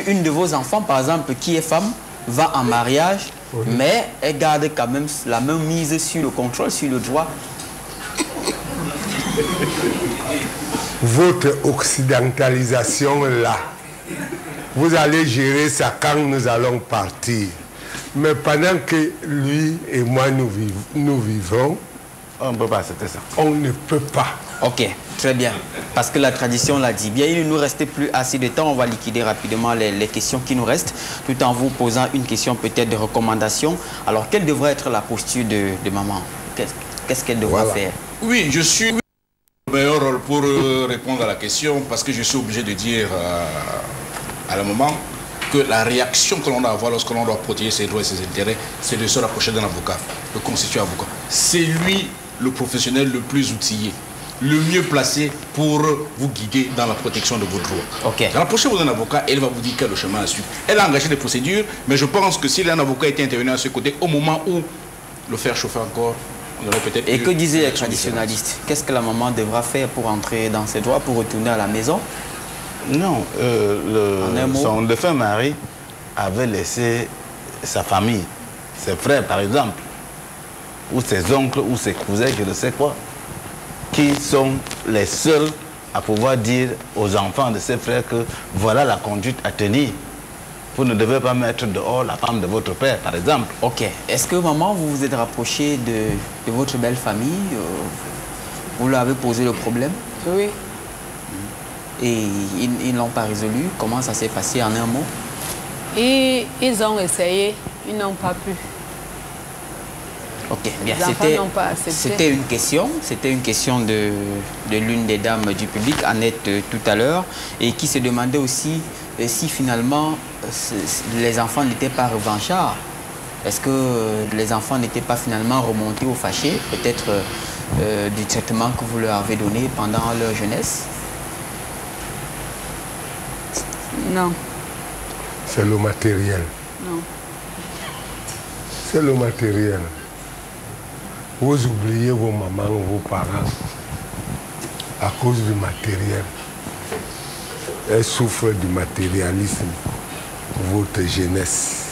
Une de vos enfants, par exemple, qui est femme, va en mariage, mais elle garde quand même la même mise sur le contrôle, sur le droit. Votre occidentalisation là, vous allez gérer ça quand nous allons partir. Mais pendant que lui et moi nous vivons, on ne peut pas accepter ça. On ne peut pas. Ok, très bien. Parce que la tradition l'a dit. Bien, il ne nous restait plus assez de temps. On va liquider rapidement les questions qui nous restent, tout en vous posant une question peut-être de recommandation. Alors, quelle devrait être la posture de maman? Qu'est-ce qu'elle devra faire? Oui, je suis le meilleur rôle pour répondre à la question, parce que je suis obligé de dire à la maman que la réaction que l'on doit avoir lorsque l'on doit protéger ses droits et ses intérêts, c'est de se rapprocher d'un avocat, de constituer avocat. C'est lui le professionnel le plus outillé, le mieux placé pour vous guider dans la protection de vos droits. Okay. Rapprochez-vous d'un avocat et elle va vous dire quel est le chemin à suivre. Elle a engagé des procédures, mais je pense que si un avocat était intervenu à ce côté, au moment où le faire chauffer encore, on aurait peut-être... Et que disaient les traditionnalistes? Qu'est-ce que la maman devra faire pour entrer dans ses droits, pour retourner à la maison? Non, son défunt mari avait laissé sa famille, ses frères par exemple, ou ses oncles, ou ses cousins, je ne sais quoi, qui sont les seuls à pouvoir dire aux enfants de ses frères que voilà la conduite à tenir. Vous ne devez pas mettre dehors la femme de votre père, par exemple. Ok. Est-ce que, maman, vous vous êtes rapproché de votre belle famille? Vous leur avez posé le problème? Oui. Et ils ne l'ont pas résolu? Comment ça s'est passé en un mot? Ils ont essayé, ils n'ont pas pu. Ok, bien. C'était une question de l'une des dames du public, Annette, tout à l'heure, et qui se demandait aussi si finalement les enfants n'étaient pas revanchards. Est-ce que les enfants n'étaient pas finalement remontés au fâché, peut-être du traitement que vous leur avez donné pendant leur jeunesse? Non. C'est le matériel. Non. C'est le matériel. Vous oubliez vos mamans, vos parents à cause du matériel. Elles souffrent du matérialisme, votre jeunesse.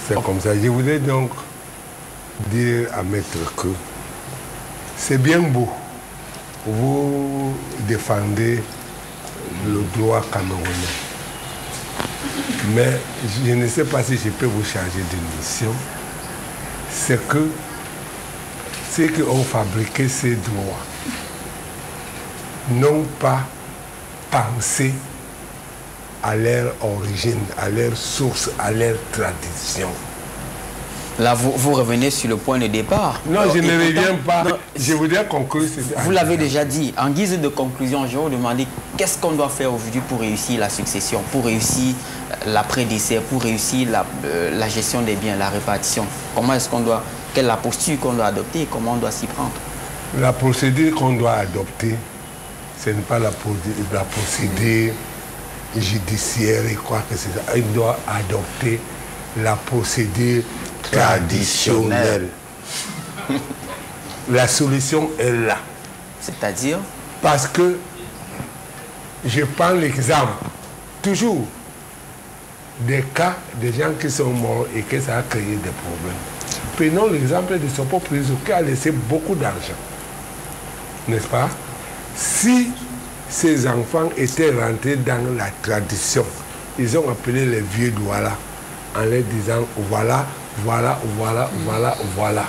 C'est comme ça. Je voulais donc dire à Maître que c'est bien beau. Vous défendez le droit camerounais. Mais je ne sais pas si je peux vous charger d'une mission. C'est que ceux qui ont fabriqué ces droits n'ont pas pensé à leur origine, à leur source, à leur tradition. Là, vous revenez sur le point de départ. Non, je ne reviens pas. Je voudrais conclure. Vous l'avez déjà dit. En guise de conclusion, je vais vous demander qu'est-ce qu'on doit faire aujourd'hui pour réussir la succession, pour réussir l'après-décès, pour réussir la gestion des biens, la répartition. Comment est-ce qu'on doit, quelle est la posture qu'on doit adopter et comment on doit s'y prendre? La procédure qu'on doit adopter, ce n'est pas la procédure judiciaire et quoi que ce soit. Il doit adopter la procédure traditionnelle. La solution est là. C'est-à-dire? Parce que je prends l'exemple, toujours, des cas de gens qui sont morts et que ça a créé des problèmes. Prenons l'exemple de Sopo Priso qui a laissé beaucoup d'argent. N'est-ce pas? Si ces enfants étaient rentrés dans la tradition, ils ont appelé les vieux Douala en leur disant voilà, voilà, voilà, voilà, voilà.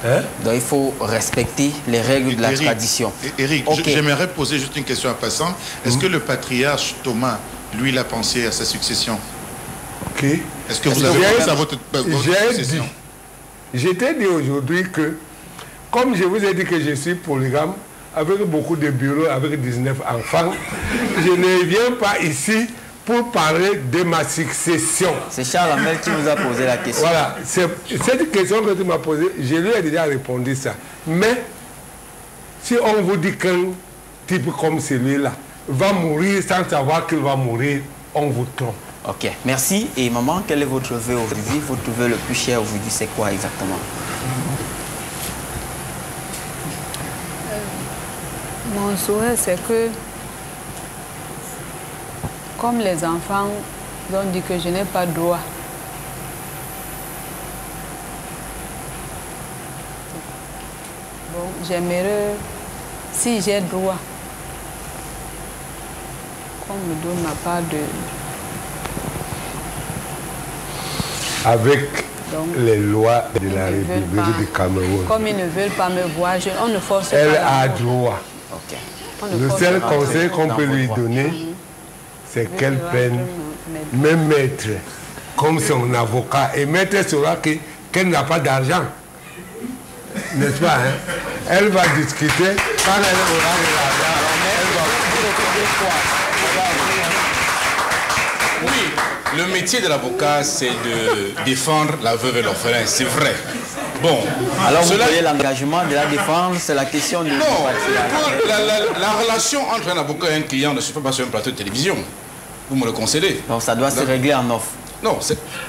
Hein? Donc il faut respecter les règles de la tradition. Eric, j'aimerais poser juste une question en passant. Est-ce que le patriarche Thomas, lui, il a pensé à sa succession? Ok. Est-ce que vous avez pensé à votre succession? Je t'ai dit aujourd'hui que, comme je vous ai dit que je suis polygame, avec beaucoup de bureaux, avec 19 enfants, je ne viens pas ici pour parler de ma succession. C'est Charles Amel qui nous a posé la question. Voilà, cette question que tu m'as posée, je lui ai déjà répondu ça. Mais, si on vous dit qu'un type comme celui-là va mourir sans savoir qu'il va mourir, on vous trompe. Ok, merci. Et maman, quel est votre vœu aujourd'hui? Votre vœu le plus cher aujourd'hui, c'est quoi exactement? Mon souhait, c'est que comme les enfants ont dit que je n'ai pas droit. Bon, j'aimerais, si j'ai droit, qu'on me donne ma part de... Avec les lois de la République du Cameroun. Comme ils ne veulent pas me voir, on ne force pas. Elle a droit. Ok. Le seul conseil qu'on peut lui donner, c'est qu'elle prenne même maître comme son avocat. Et maître saura qu'elle n'a pas d'argent. N'est-ce pas, hein? Elle va discuter. Quand elle aura de l'argent, elle va... Oui, le métier de l'avocat, c'est de défendre la veuve et l'orphelin, c'est vrai. Bon, alors vous voyez l'engagement de la défense, c'est la question de... Non, la relation entre un avocat et un client ne se fait pas sur un plateau de télévision. Vous me le concédez. Donc ça doit se régler en offre. Non,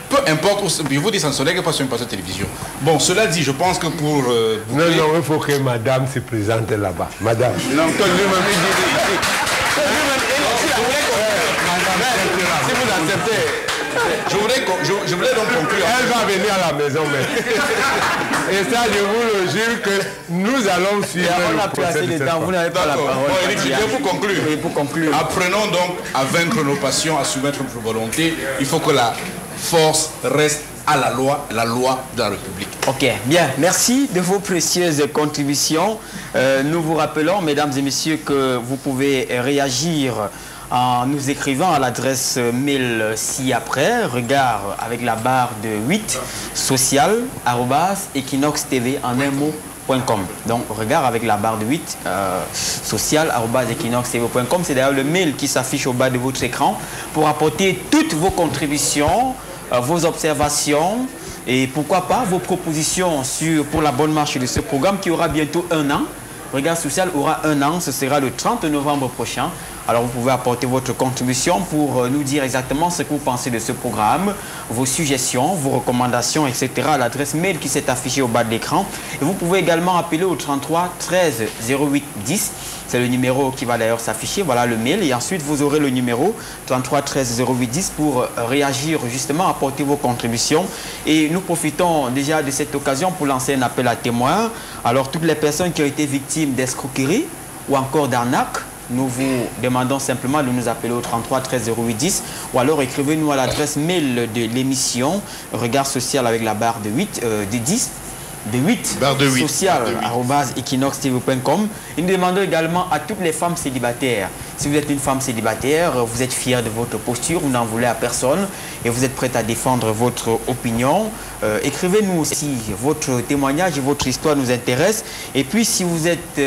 peu importe où, je vous dis, ça ne se règle pas sur un plateau de télévision. Bon, cela dit, je pense que pour... non, il faut que madame se présente là-bas. Madame. Non, que lui-même, il dit ici. Si vous acceptez, je voulais donc conclure. Elle va venir à la maison, mais... Et ça, je vous le jure que nous allons suivre on a pris assez de temps, vous n'avez pas la parole. Bon, pour conclure. Apprenons donc à vaincre nos passions, à soumettre notre volonté. Il faut que la force reste à la loi de la République. Ok, bien. Merci de vos précieuses contributions. Nous vous rappelons, mesdames et messieurs, que vous pouvez réagir en nous écrivant à l'adresse mail ci-après, regard avec la barre de 8, social@equinoxtv en un mot.com. Donc, regard avec la barre de 8, social@equinoxtv.com. C'est d'ailleurs le mail qui s'affiche au bas de votre écran pour apporter toutes vos contributions, vos observations et pourquoi pas vos propositions pour la bonne marche de ce programme qui aura bientôt 1 an. Regard social aura 1 an, ce sera le 30 novembre prochain. Alors vous pouvez apporter votre contribution pour nous dire exactement ce que vous pensez de ce programme, vos suggestions, vos recommandations, etc. à l'adresse mail qui s'est affichée au bas de l'écran. Et vous pouvez également appeler au 33 13 08 10. C'est le numéro qui va d'ailleurs s'afficher. Voilà le mail. Et ensuite, vous aurez le numéro 33 13 08 10 pour réagir justement, apporter vos contributions. Et nous profitons déjà de cette occasion pour lancer un appel à témoins. Alors, toutes les personnes qui ont été victimes d'escroquerie ou encore d'arnaque, nous vous demandons simplement de nous appeler au 33 13 08 10 ou alors écrivez-nous à l'adresse mail de l'émission Regard social avec la barre de 8, de 10. De 8, social@equinoxtv.com. Et nous demandons également à toutes les femmes célibataires. Si vous êtes une femme célibataire, vous êtes fière de votre posture, vous n'en voulez à personne et vous êtes prête à défendre votre opinion, écrivez-nous aussi. Votre témoignage et votre histoire nous intéressent. Et puis si vous êtes,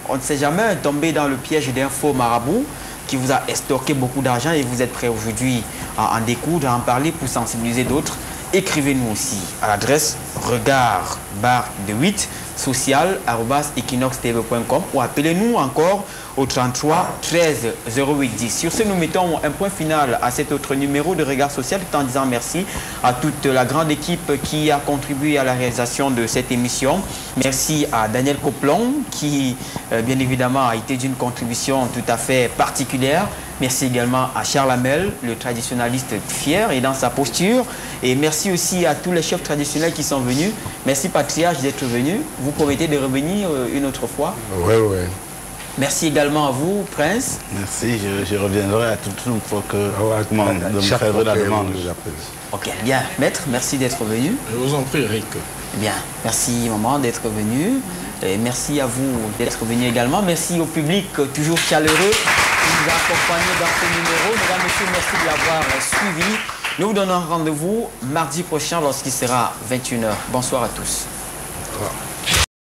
on ne sait jamais, tombé dans le piège d'un faux marabout qui vous a estorqué beaucoup d'argent et vous êtes prêt aujourd'hui à en découdre, à en parler pour sensibiliser d'autres, écrivez-nous aussi à l'adresse regard barre de 8 social@equinoxtv.com ou appelez-nous encore au 33 13 08 10. Sur ce, nous mettons un point final à cet autre numéro de Regard Social tout en disant merci à toute la grande équipe qui a contribué à la réalisation de cette émission. Merci à Daniel Coplon qui, bien évidemment, a été d'une contribution tout à fait particulière. Merci également à Charles Hamel, le traditionnaliste fier et dans sa posture. Et merci aussi à tous les chefs traditionnels qui sont venus. Merci Patriarche d'être venu. Vous promettez de revenir une autre fois? Oui, oui. Merci également à vous, Prince. Merci, je reviendrai à toute fois que de me faire la demande. Ok, bien. Maître, merci d'être venu. Je vous en prie, Eric. Bien, merci maman d'être venu. Et merci à vous d'être venu également. Merci au public toujours chaleureux qui nous a accompagnés dans ce numéro. Mesdames, messieurs, merci de l'avoir suivi. Nous vous donnons rendez-vous mardi prochain lorsqu'il sera 21h. Bonsoir à tous.